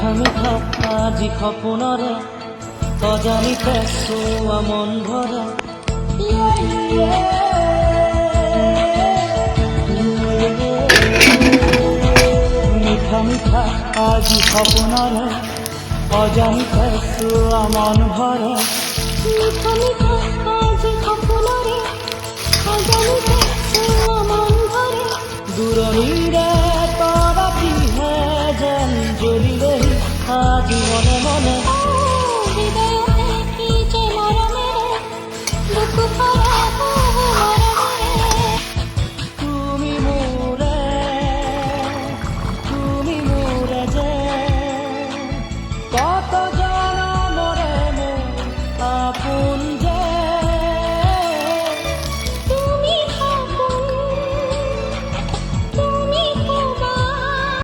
মিঠা মিঠা আজি সপোনরে অজানিতে শোৱা মন ভরে মিঠা মিঠা আজি সপোনরে অজানিতে শোৱা মন ভরে মিঠা মিঠা আজি সপোনরে অজানিতে শোৱা মন ভরে দূৰণিৰে তৰা পিহে যেন জ্বলিলেহি আজি মনে মনে